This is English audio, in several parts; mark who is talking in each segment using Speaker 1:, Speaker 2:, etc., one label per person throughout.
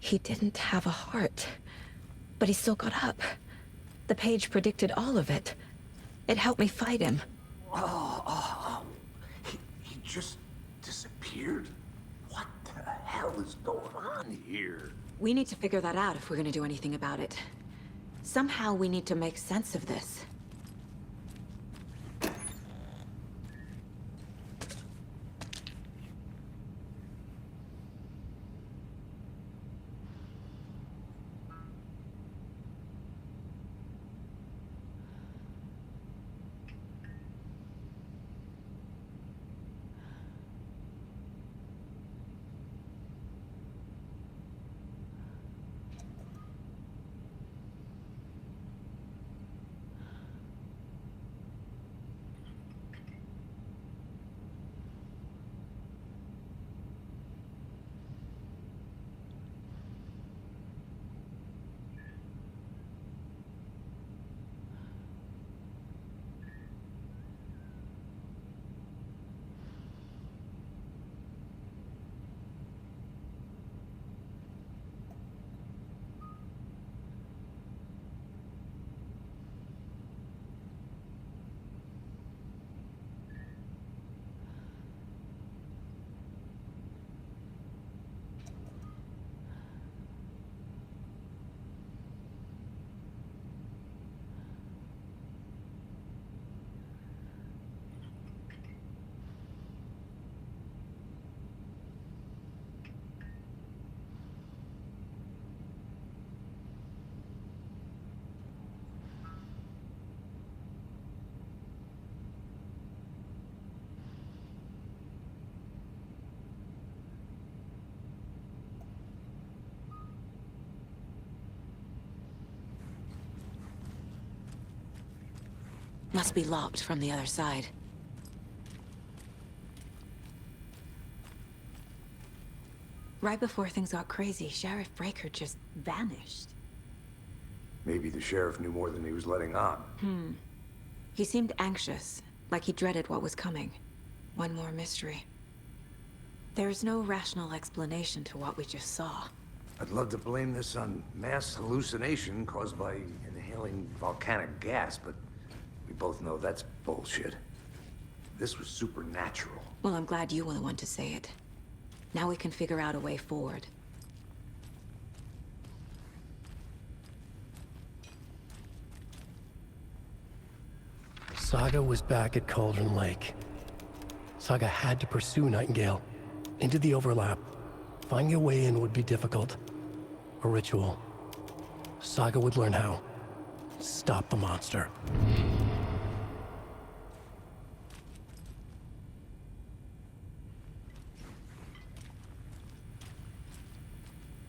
Speaker 1: He didn't have a heart, but he still got up. The page predicted all of it. It helped me fight him.
Speaker 2: He just disappeared? What the hell is going on here?
Speaker 1: We need to figure that out if we're gonna do anything about it. Somehow we need to make sense of this. Must be locked from the other side. Right before things got crazy, Sheriff Breaker just vanished.
Speaker 2: Maybe the sheriff knew more than he was letting on.
Speaker 1: He seemed anxious, like he dreaded what was coming. One more mystery. There's no rational explanation to what we just saw.
Speaker 2: I'd love to blame this on mass hallucination caused by inhaling volcanic gas, but we both know that's bullshit. This was supernatural.
Speaker 1: Well, I'm glad you were the one to say it. Now we can figure out a way forward.
Speaker 3: Saga was back at Cauldron Lake. Saga had to pursue Nightingale into the overlap. Finding a way in would be difficult. A ritual. Saga would learn how. Stop the monster.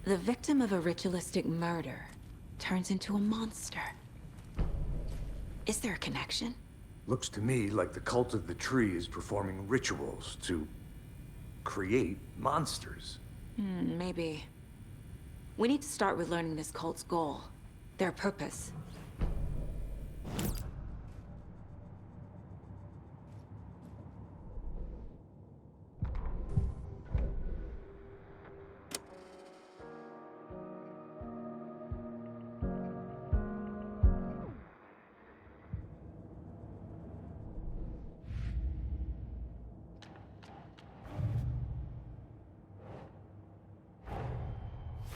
Speaker 1: The victim of a ritualistic murder turns into a monster. Is there a connection?
Speaker 2: Looks to me like the cult of the tree is performing rituals to create monsters.
Speaker 1: Maybe. We need to start with learning this cult's goal. Their purpose.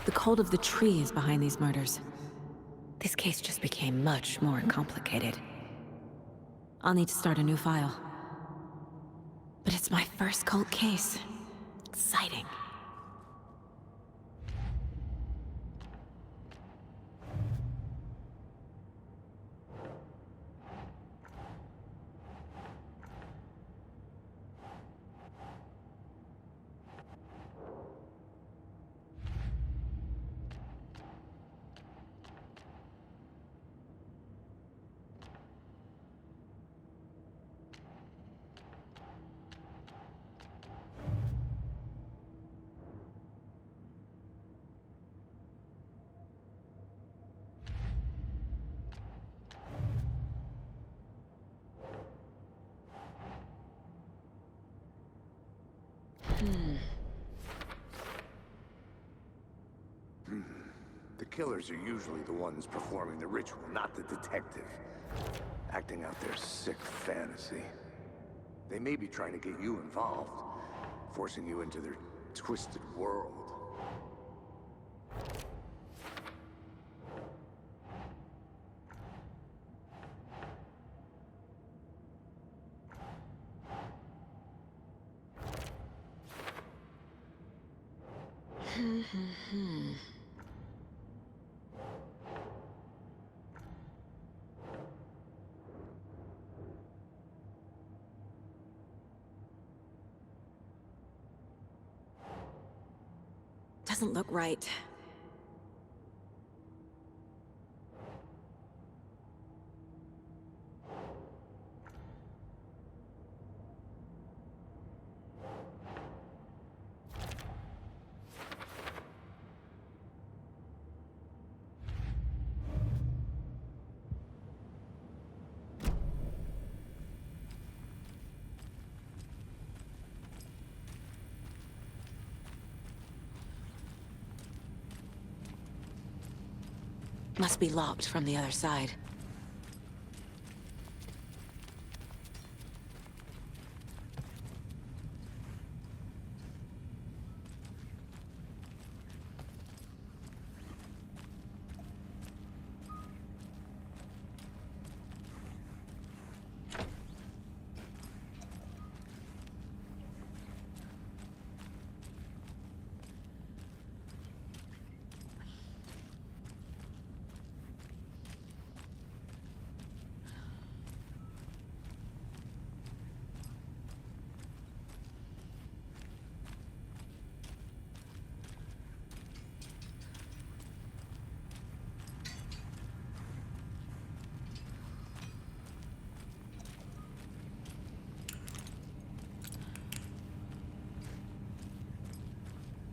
Speaker 1: The cult of the tree is behind these murders. This case just became much more complicated. I'll need to start a new file. But it's my first cult case. Exciting.
Speaker 2: killers are usually the ones performing the ritual, not the detective. Acting out their sick fantasy. They may be trying to get you involved, forcing you into their twisted world.
Speaker 1: Doesn't look right. Must be locked from the other side.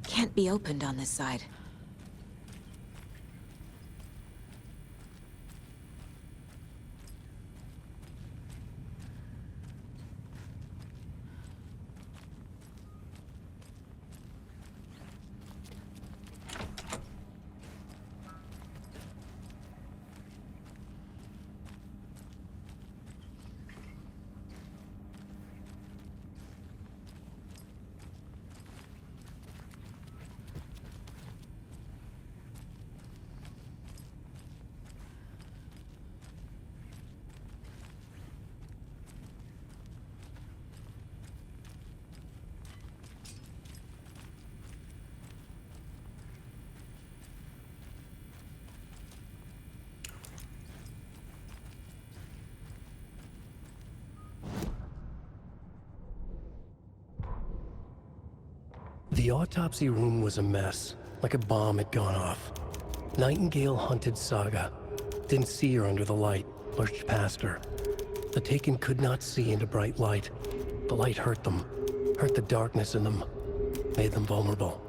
Speaker 1: Can't be opened on this side.
Speaker 3: The autopsy room was a mess, like a bomb had gone off. Nightingale hunted Saga. Didn't see her under the light, lurched past her. The Taken could not see into bright light. The light hurt them, hurt the darkness in them, made them vulnerable.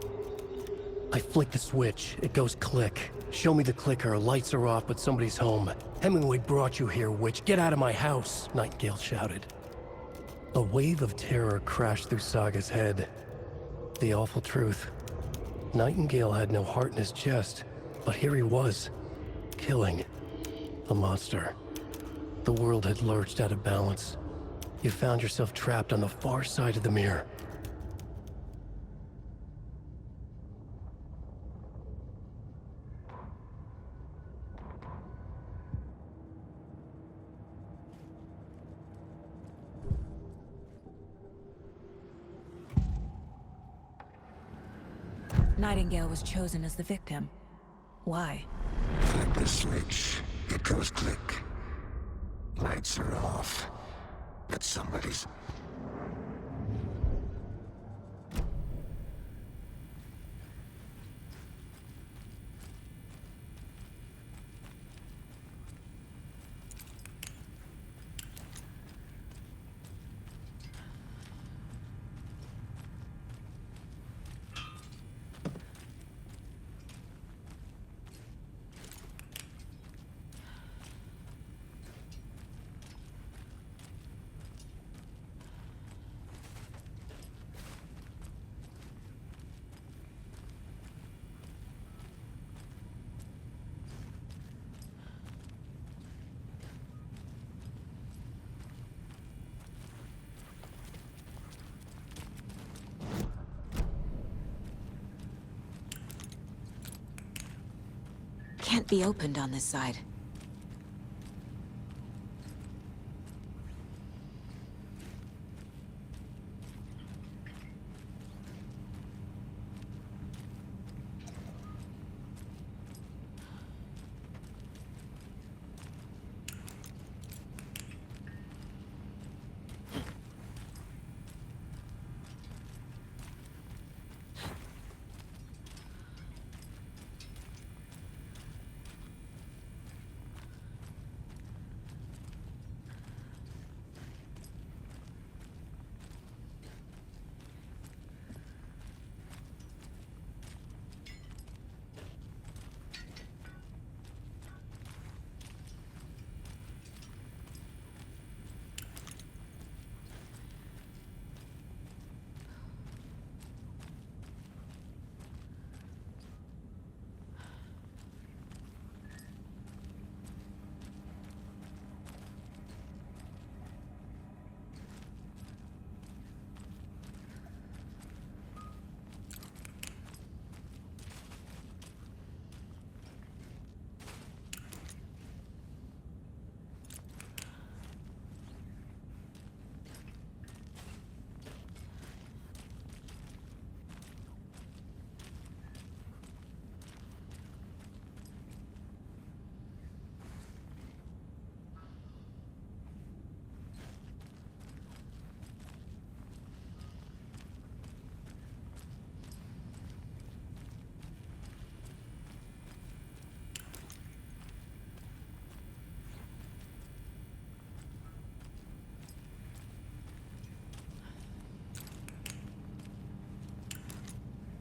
Speaker 3: I flick the switch, it goes click. Show me the clicker, lights are off, but somebody's home. Hemingway brought you here, witch. Get out of my house, Nightingale shouted. A wave of terror crashed through Saga's head. The awful truth. Nightingale had no heart in his chest, but here he was, killing a monster. The world had lurched out of balance. You found yourself trapped on the far side of the mirror.
Speaker 1: Nightingale was chosen as the victim. Why?
Speaker 4: Flip the switch, it goes click. Lights are off, but somebody's...
Speaker 1: can't be opened on this side.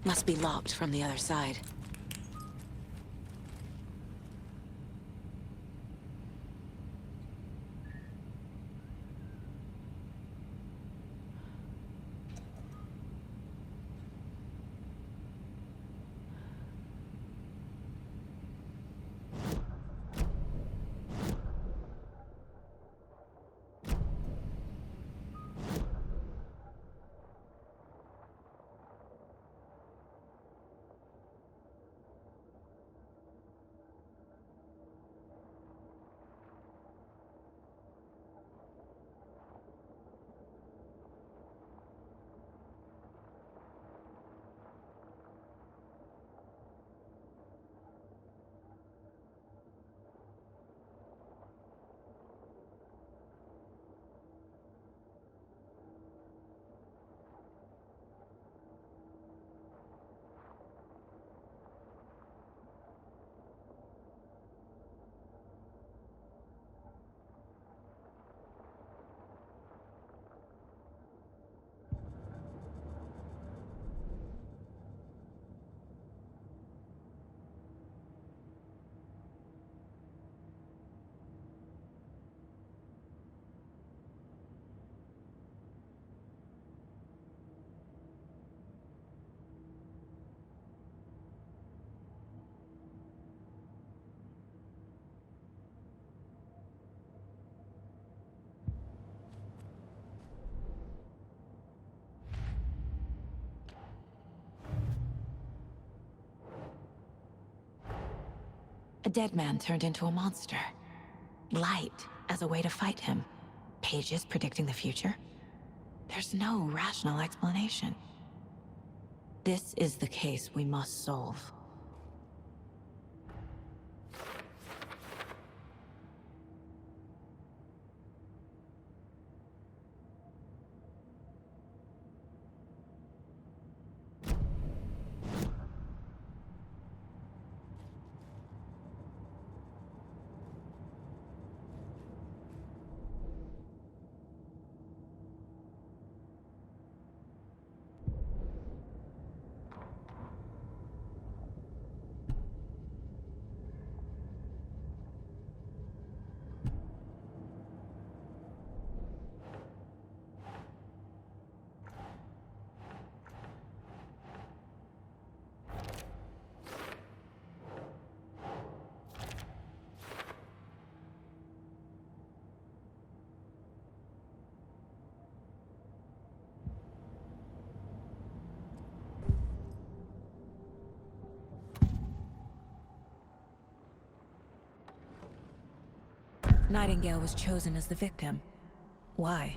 Speaker 1: Must be locked from the other side. A dead man turned into a monster. Light as a way to fight him. Pages predicting the future? There's no rational explanation. This is the case we must solve. Nightingale was chosen as the victim. Why?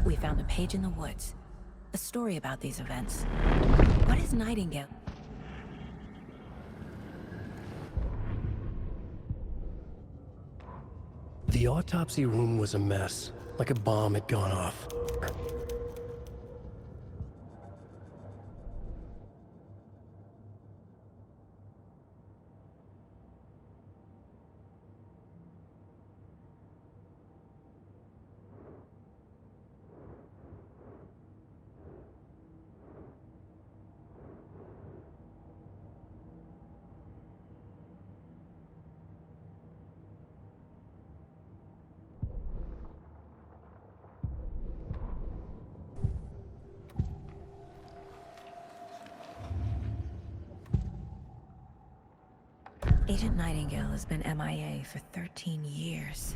Speaker 1: We found a page in the woods. A story about these events. What is Nightingale?
Speaker 3: The autopsy room was a mess, like a bomb had gone off.
Speaker 1: Agent Nightingale has been MIA for 13 years.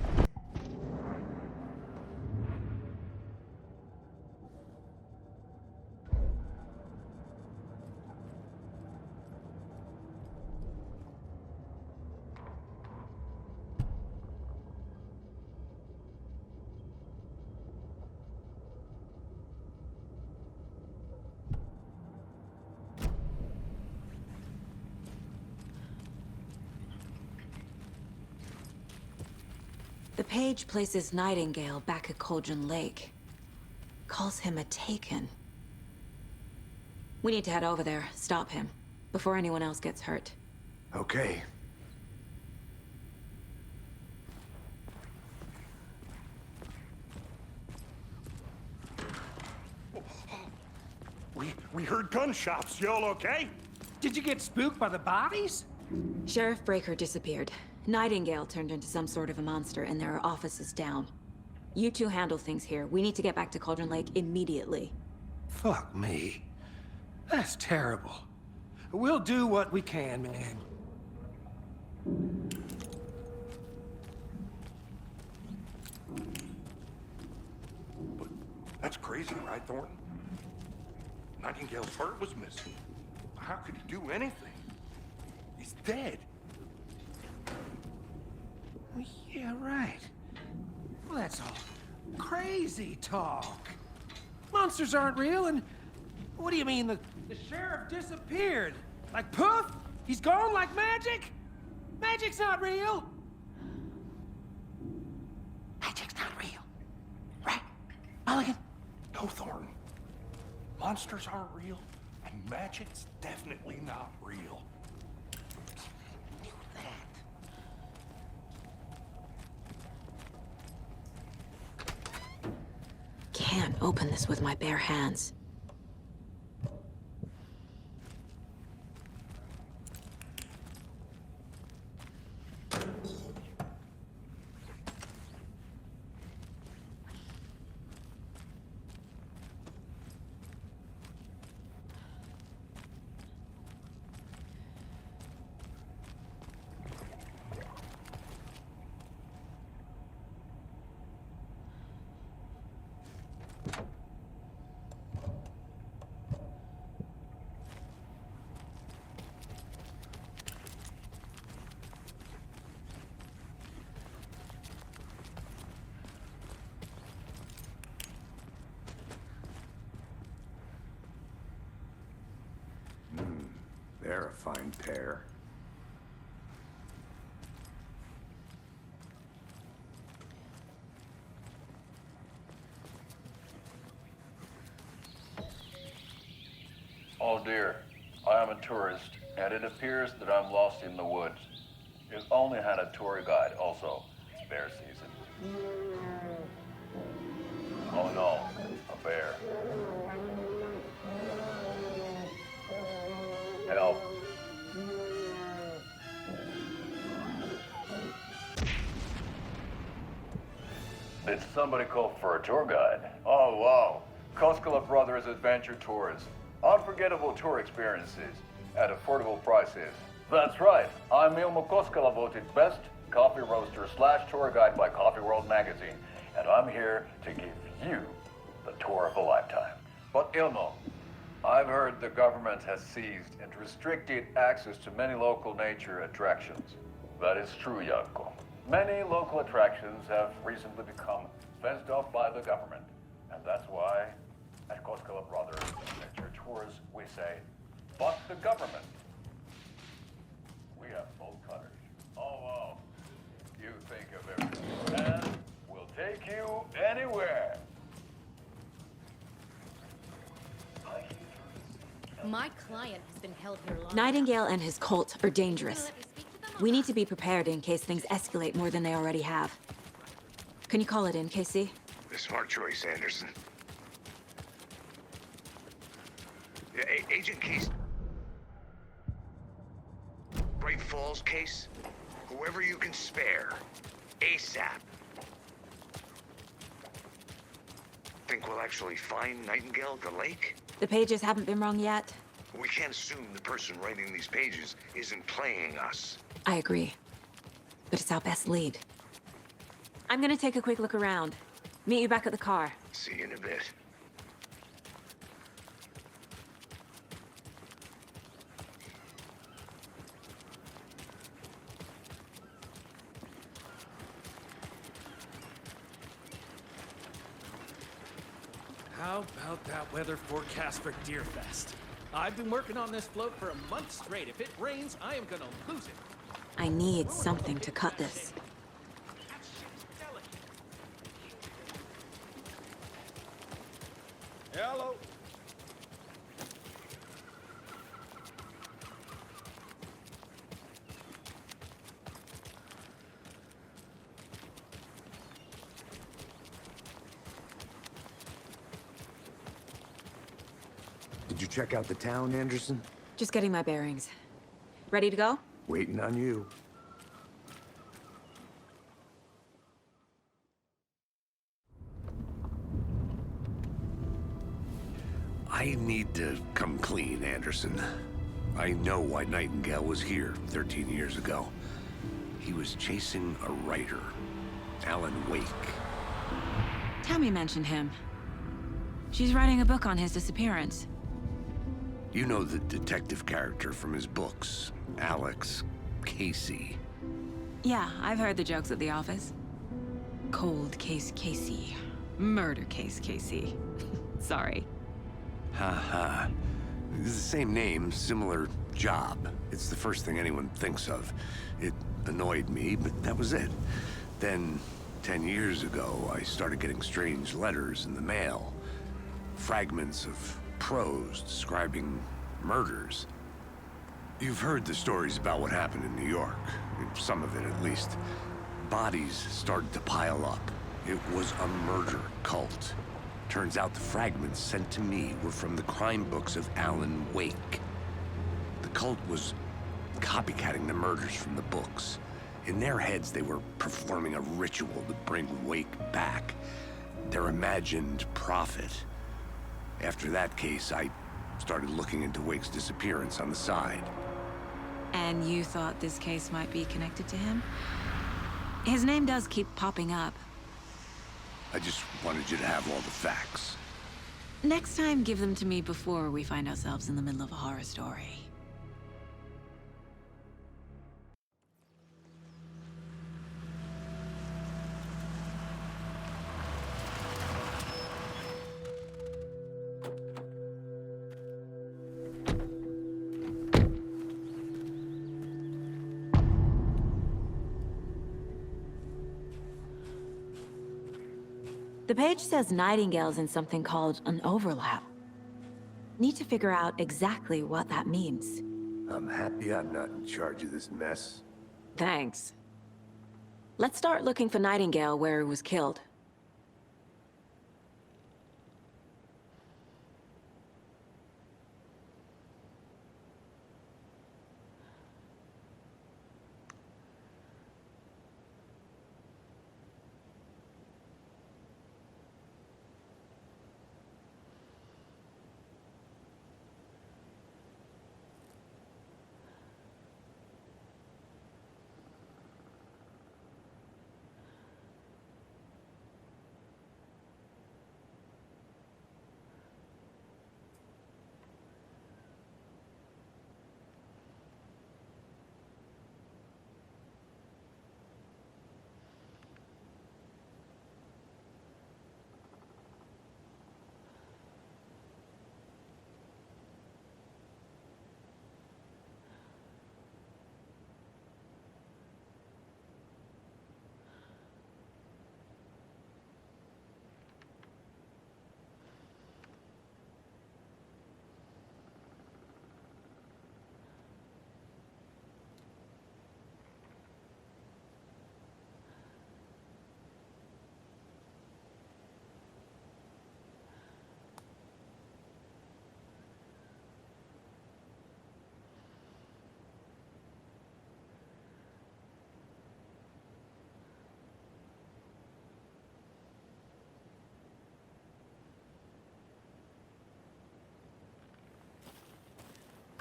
Speaker 1: The page places Nightingale back at Cauldron Lake. Calls him a Taken. We need to head over there, stop him, before anyone else gets hurt.
Speaker 2: Okay.
Speaker 5: We heard gunshots. Y'all okay?
Speaker 6: Did you get spooked by the bodies?
Speaker 1: Sheriff Breaker disappeared. Nightingale turned into some sort of a monster, and there are offices down. You two handle things here. We need to get back to Cauldron Lake immediately.
Speaker 6: Fuck me. That's terrible. We'll do what we can, man.
Speaker 5: But that's crazy, right, Thornton? Nightingale's heart was missing. How could he do anything? He's dead.
Speaker 6: Well, yeah, right. Well, that's all crazy talk. Monsters aren't real, and what do you mean the sheriff disappeared? Like poof? He's gone like magic? Magic's not real. Magic's not real. Right, Mulligan?
Speaker 5: No, Thornton. Monsters aren't real, and magic's definitely not real.
Speaker 6: Knew that.
Speaker 1: Can't open this with my bare hands.
Speaker 2: They're a fine pair.
Speaker 7: Oh dear, I am a tourist, and it appears that I'm lost in the woods. You've only had a tour guide, also. It's bear season. Oh no, a bear. Help. Did somebody call for a tour guide? Oh wow, Koskela Brothers Adventure Tours. Unforgettable tour experiences at affordable prices. That's right, I'm Ilmo Koskela, voted best coffee roaster / tour guide by Coffee World magazine, and I'm here to give you the tour of a lifetime. But Ilmo, I've heard the government has seized and restricted access to many local nature attractions. That is true, Yanko. Many local attractions have recently become fenced off by the government. And that's why, at Koskela Brothers Adventure Tours, we say, fuck the government. We have full coverage. Oh, wow. You think of everything, and we'll take you anywhere.
Speaker 8: My client has been held here long.
Speaker 1: Nightingale and his cult are dangerous. We need to be prepared in case things escalate more than they already have. Can you call it in, KC?
Speaker 2: A smart choice, Anderson. Yeah, Agent Case. Bright Falls case? Whoever you can spare. ASAP. Think we'll actually find Nightingale at the lake?
Speaker 1: The pages haven't been wrong yet.
Speaker 2: We can't assume the person writing these pages isn't playing us.
Speaker 1: I agree. But it's our best lead. I'm gonna take a quick look around. Meet you back at the car.
Speaker 2: See you in a bit.
Speaker 6: How about that weather forecast for Deerfest? I've been working on this float for a month straight. If it rains, I am gonna lose it.
Speaker 1: I need something to cut this.
Speaker 6: That shit's delicate. Hello.
Speaker 2: Did you check out the town, Anderson?
Speaker 1: Just getting my bearings. Ready to go?
Speaker 2: Waiting on you. I need to come clean, Anderson. I know why Nightingale was here 13 years ago. He was chasing a writer, Alan Wake.
Speaker 1: Tammy mentioned him. She's writing a book on his disappearance.
Speaker 2: You know the detective character from his books, Alex Casey.
Speaker 1: Yeah, I've heard the jokes at the office. Cold case Casey. Murder case Casey. Sorry.
Speaker 2: Ha ha. It's the same name, similar job. It's the first thing anyone thinks of. It annoyed me, but that was it. Then, 10 years ago, I started getting strange letters in the mail. Fragments of prose describing murders. You've heard the stories about what happened in New York. Some of it, at least. Bodies started to pile up. It was a murder cult. Turns out the fragments sent to me were from the crime books of Alan Wake. The cult was copycatting the murders from the books. In their heads, they were performing a ritual to bring Wake back. Their imagined prophet. After that case, I started looking into Wake's disappearance on the side.
Speaker 1: And you thought this case might be connected to him? His name does keep popping up.
Speaker 2: I just wanted you to have all the facts.
Speaker 1: Next time, give them to me before we find ourselves in the middle of a horror story. The page says Nightingale's in something called an overlap. Need to figure out exactly what that means.
Speaker 2: I'm happy I'm not in charge of this mess.
Speaker 1: Thanks. Let's start looking for Nightingale where he was killed.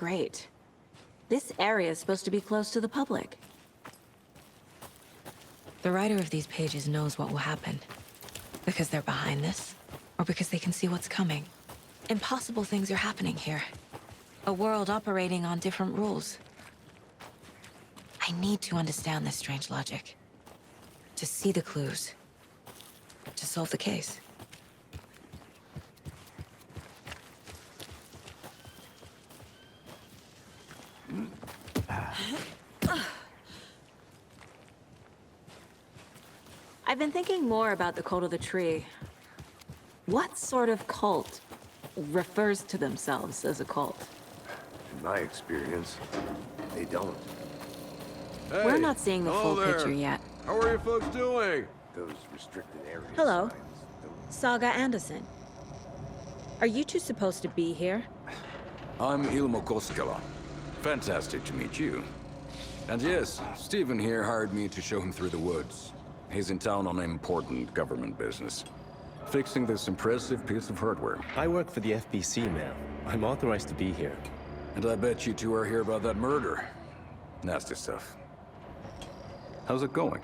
Speaker 1: great. This area is supposed to be close to the public. The writer of these pages knows what will happen. Because they're behind this, or because they can see what's coming. Impossible things are happening here. A world operating on different rules. I need to understand this strange logic. To see the clues. To solve the case. I've been thinking more about the cult of the tree. What sort of cult refers to themselves as a cult?
Speaker 2: In my experience, they don't.
Speaker 7: Hey,
Speaker 1: We're not seeing the
Speaker 7: hello
Speaker 1: full
Speaker 7: there.
Speaker 1: picture yet.
Speaker 7: How are you folks doing?
Speaker 2: Those restricted areas.
Speaker 1: Hello.
Speaker 2: signs don't-
Speaker 1: Saga Anderson. Are you two supposed to be here?
Speaker 9: I'm Ilmo Koskela. Fantastic to meet you. And yes, Stephen here hired me to show him through the woods. He's in town on important government business. Fixing this impressive piece of hardware.
Speaker 10: I work for the FBC, ma'am. I'm authorized to be here.
Speaker 9: And I bet you two are here about that murder. Nasty stuff. How's it going?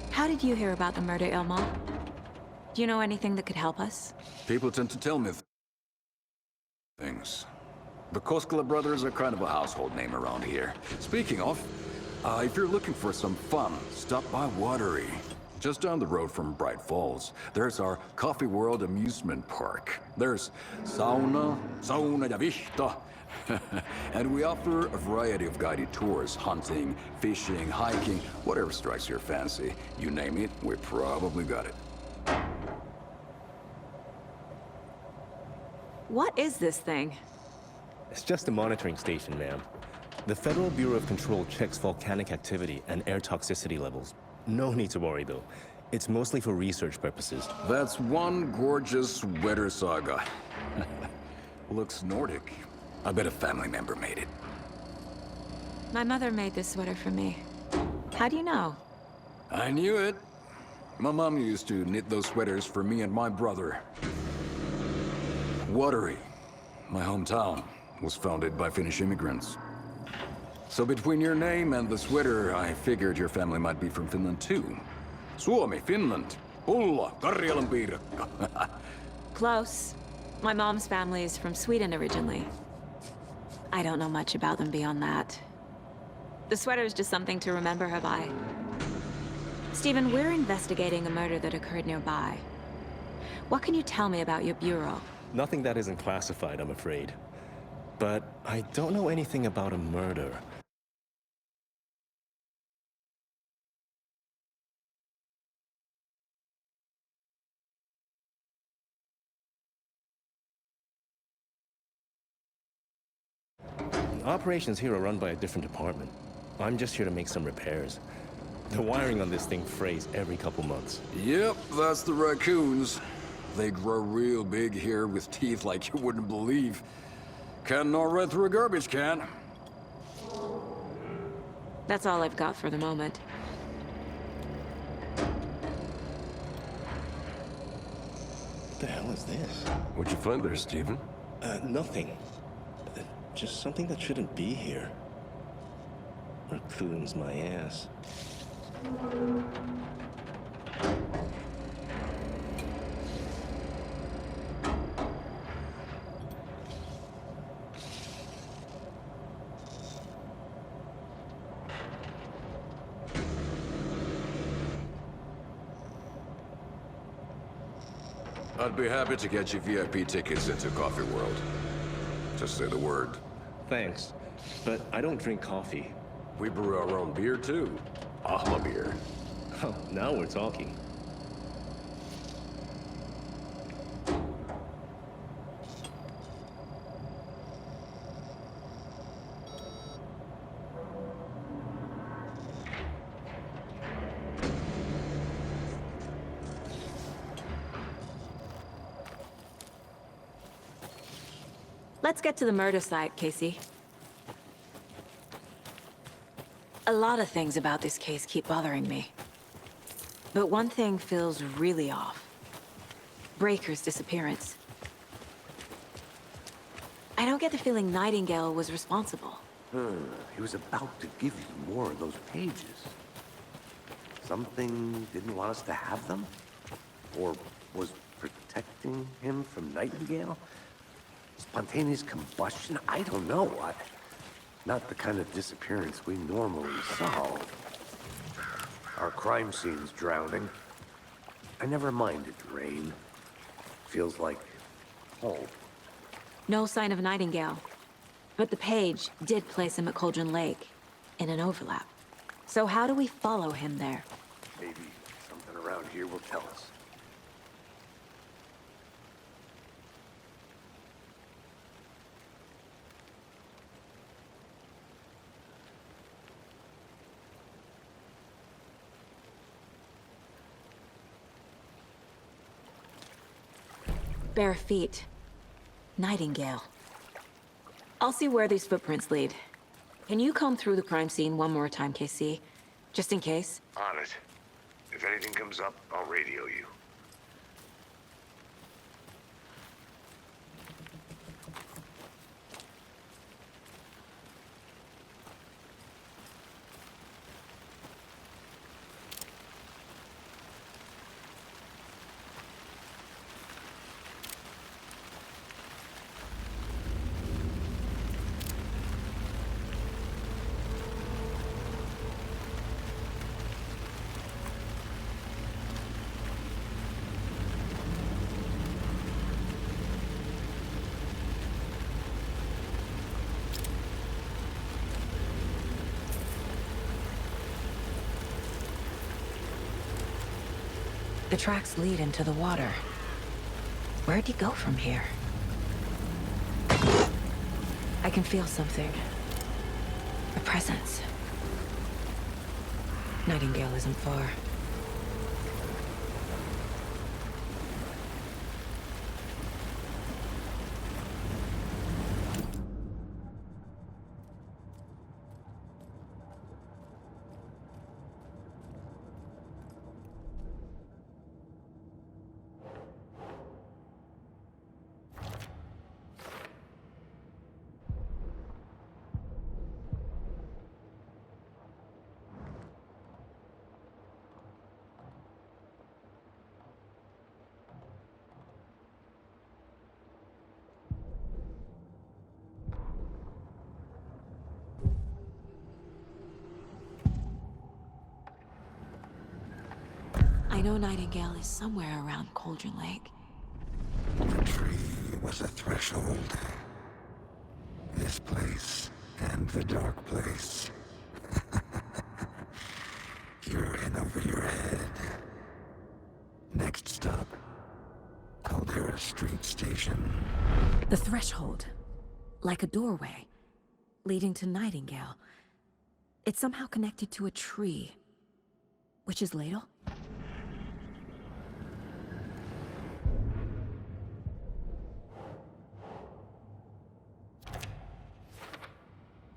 Speaker 1: How did you hear about the murder, Ilmo? Do you know anything that could help us?
Speaker 9: People tend to tell me things. The Koskela brothers are kind of a household name around here. Speaking of, if you're looking for some fun, stop by Watery. Just down the road from Bright Falls, there's our Coffee World amusement park. There's sauna ja vihta. And we offer a variety of guided tours, hunting, fishing, hiking, whatever strikes your fancy. You name it, we probably got it.
Speaker 1: What is this thing?
Speaker 10: It's just a monitoring station, ma'am. The Federal Bureau of Control checks volcanic activity and air toxicity levels. No need to worry, though. It's mostly for research purposes.
Speaker 9: That's one gorgeous sweater saga. Looks Nordic. I bet a family member made it.
Speaker 1: My mother made this sweater for me. How do you know?
Speaker 9: I knew it. My mom used to knit those sweaters for me and my brother. Watery, my hometown, was founded by Finnish immigrants. So between your name and the sweater, I figured your family might be from Finland too. Suomi, Finland. Ulla, Karjalan piirakka.
Speaker 1: Close. My mom's family is from Sweden originally. I don't know much about them beyond that. The sweater is just something to remember her by. Stephen, we're investigating a murder that occurred nearby. What can you tell me about your bureau?
Speaker 10: Nothing that isn't classified, I'm afraid. But I don't know anything about a murder. Operations here are run by a different department. I'm just here to make some repairs. The wiring on this thing frays every couple months.
Speaker 9: Yep, that's the raccoons. They grow real big here with teeth like you wouldn't believe. Can't gnaw right through a garbage can.
Speaker 1: That's all I've got for the moment.
Speaker 10: What the hell is this?
Speaker 9: What'd you find there, Stephen?
Speaker 10: Nothing. Just something that shouldn't be here. Raccoons, my ass.
Speaker 9: I'd be happy to get you VIP tickets into Coffee World. Just say the word.
Speaker 10: Thanks, but I don't drink coffee.
Speaker 9: We brew our own beer, too. Ahma beer.
Speaker 10: Oh, now we're talking.
Speaker 1: Let's get to the murder site, Casey. A lot of things about this case keep bothering me. But one thing feels really off. Breaker's disappearance. I don't get the feeling Nightingale was responsible.
Speaker 2: He was about to give you more of those pages. Something didn't want us to have them? Or was protecting him from Nightingale? Spontaneous combustion? I don't know. Not the kind of disappearance we normally solve. Our crime scene's drowning. I never minded rain. Feels like home.
Speaker 1: No sign of Nightingale. But the page did place him at Cauldron Lake, in an overlap. So how do we follow him there?
Speaker 2: Maybe something around here will tell us.
Speaker 1: Bare feet. Nightingale. I'll see where these footprints lead. Can you comb through the crime scene one more time, KC? Just in case?
Speaker 2: On it. If anything comes up, I'll radio you.
Speaker 1: The tracks lead into the water. Where'd he go from here? I can feel something. A presence. Nightingale isn't far. I know Nightingale is somewhere around Cauldron Lake.
Speaker 4: The tree was a threshold. This place and the dark place. You're in over your head. Next stop, Caldera Street Station.
Speaker 1: The threshold. Like a doorway. Leading to Nightingale. It's somehow connected to a tree. Witch's Ladle?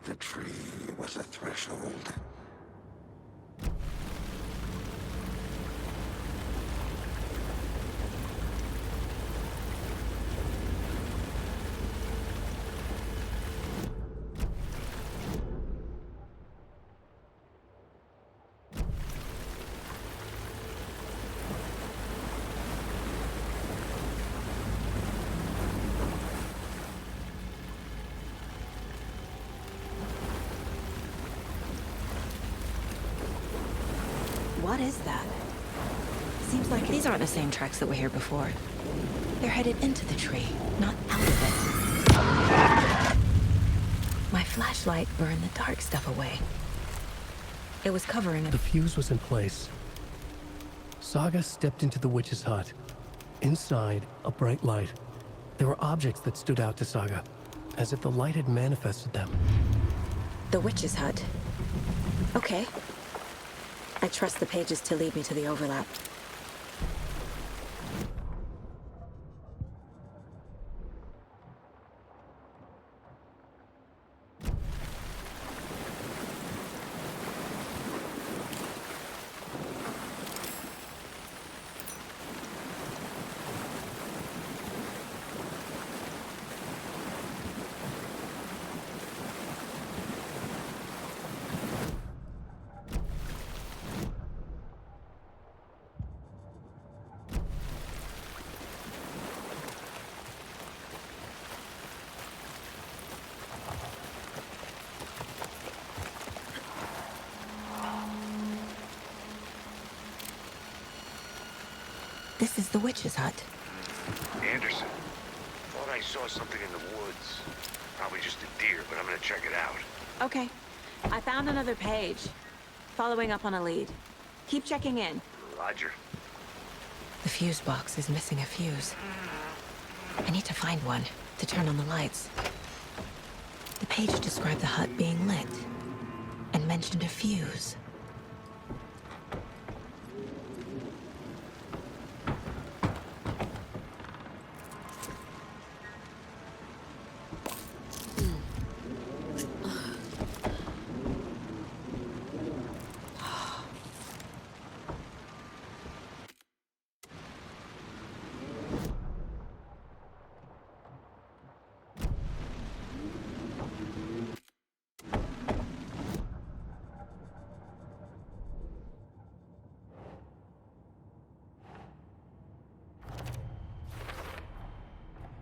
Speaker 4: The tree was a threshold.
Speaker 1: What is that? Seems like these aren't the same tracks that were here before. They're headed into the tree, not out of it. My flashlight burned the dark stuff away. It was covering
Speaker 3: The
Speaker 1: it.
Speaker 3: fuse was in place. Saga stepped into the witch's hut. Inside, a bright light. There were objects that stood out to Saga, as if the light had manifested them.
Speaker 1: The witch's hut. Okay. I trust the pages to lead me to the overlap. This is the witch's hut.
Speaker 4: Anderson. Thought I saw something in the woods. Probably just a deer, but I'm gonna check it out.
Speaker 1: Okay. I found another page. Following up on a lead. Keep checking in.
Speaker 4: Roger.
Speaker 1: The fuse box is missing a fuse. I need to find one to turn on the lights. The page described the hut being lit and mentioned a fuse.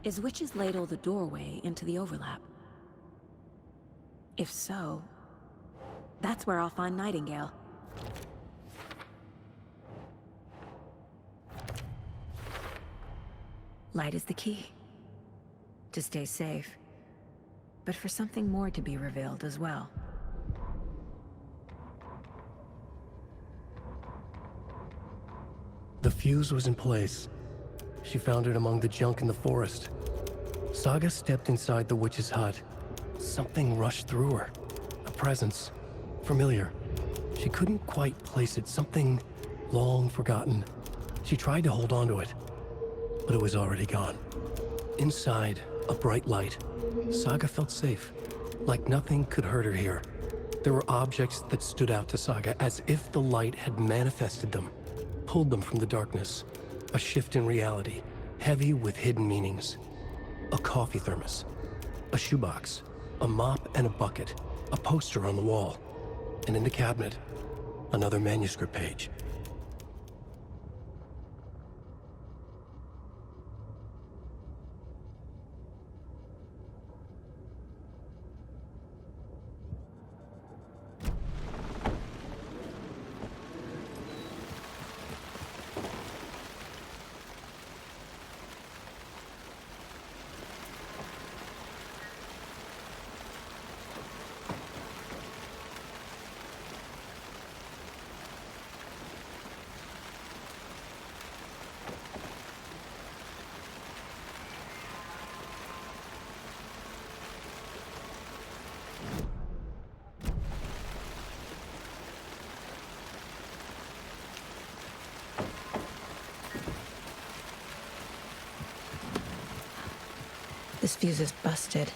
Speaker 1: Is Witch's Ladle the doorway into the overlap? If so, that's where I'll find Nightingale. Light is the key. To stay safe, but for something more to be revealed as well.
Speaker 3: The fuse was in place. She found it among the junk in the forest. Saga stepped inside the witch's hut. Something rushed through her. A presence. Familiar. She couldn't quite place it. Something long forgotten. She tried to hold on to it, but it was already gone. Inside, a bright light. Saga felt safe. Like nothing could hurt her here. There were objects that stood out to Saga as if the light had manifested them, pulled them from the darkness. A shift in reality, heavy with hidden meanings. A coffee thermos, a shoebox, a mop and a bucket, a poster on the wall, and in the cabinet, another manuscript page.
Speaker 1: This fuse is busted.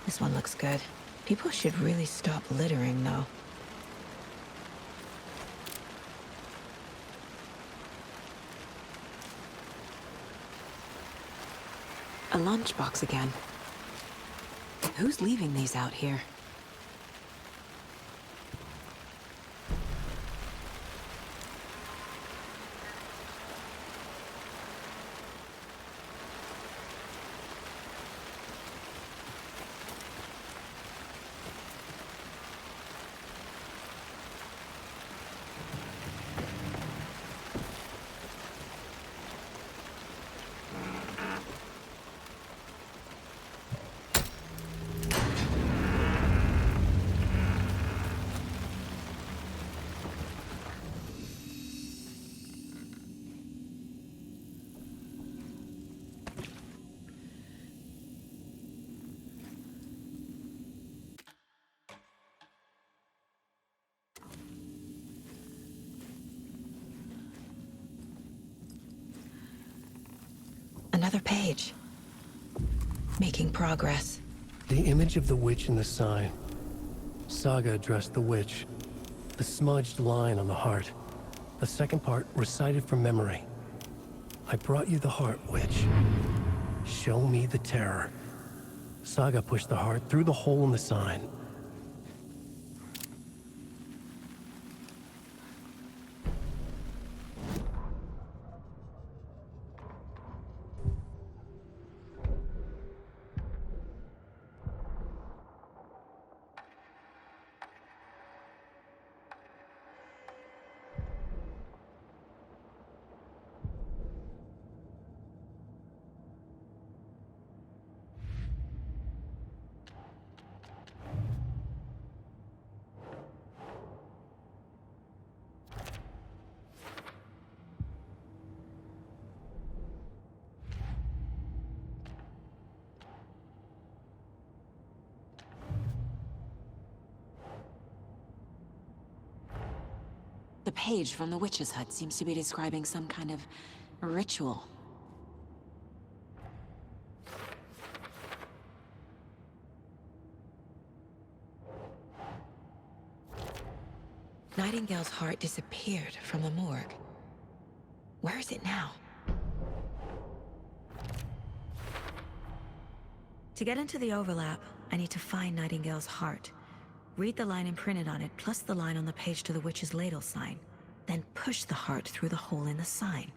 Speaker 1: This one looks good. People should really stop littering, though. A lunchbox again. Who's leaving these out here? Another page. Making progress.
Speaker 3: The image of the witch in the sign. Saga addressed the witch. The smudged line on the heart. The second part recited from memory. I brought you the heart, witch. Show me the terror. Saga pushed the heart through the hole in the sign.
Speaker 1: The page from the witch's hut seems to be describing some kind of ritual. Nightingale's heart disappeared from the morgue. Where is it now? To get into the overlap, I need to find Nightingale's heart. Read the line imprinted on it, plus the line on the page to the witch's ladle sign. Then push the heart through the hole in the sign.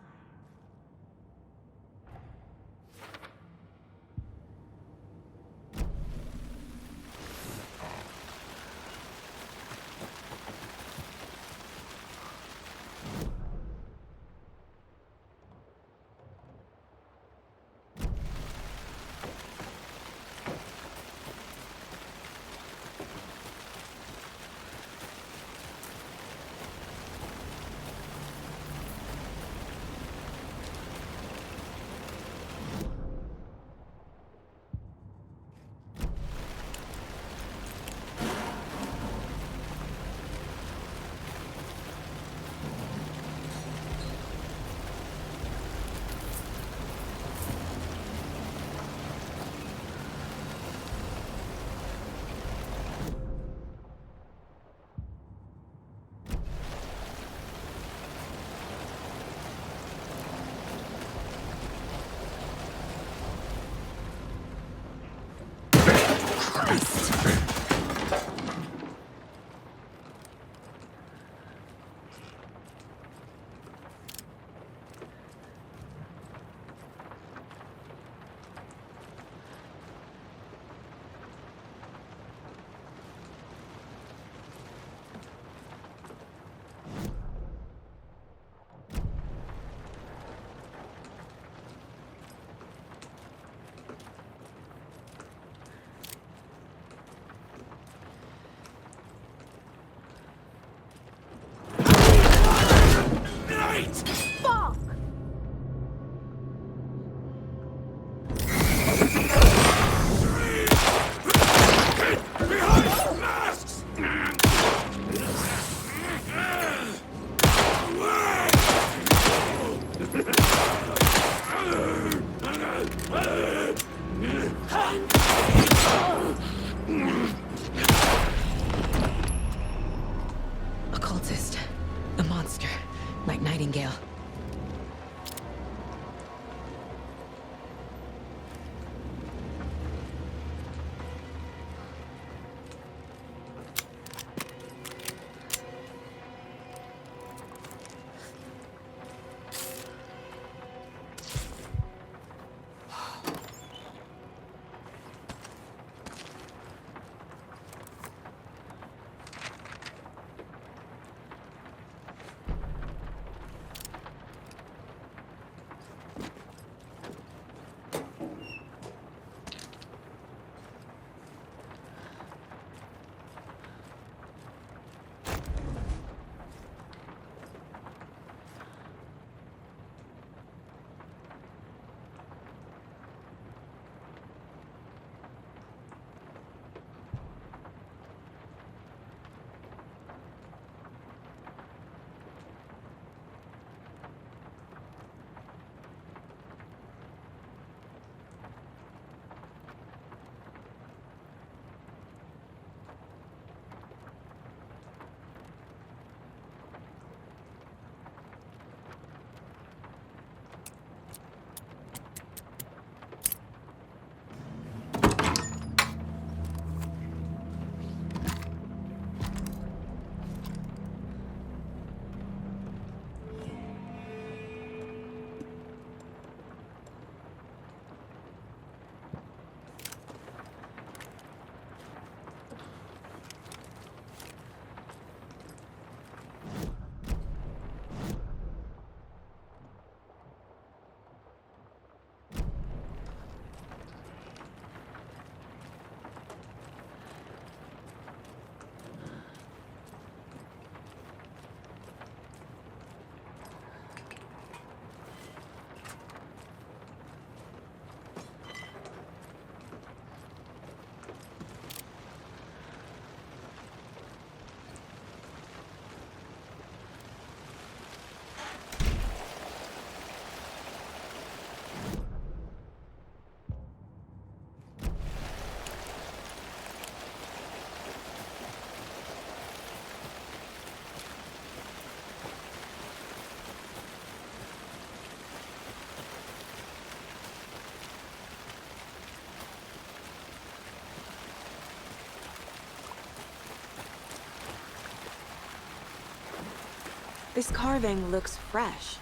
Speaker 11: This carving looks fresh.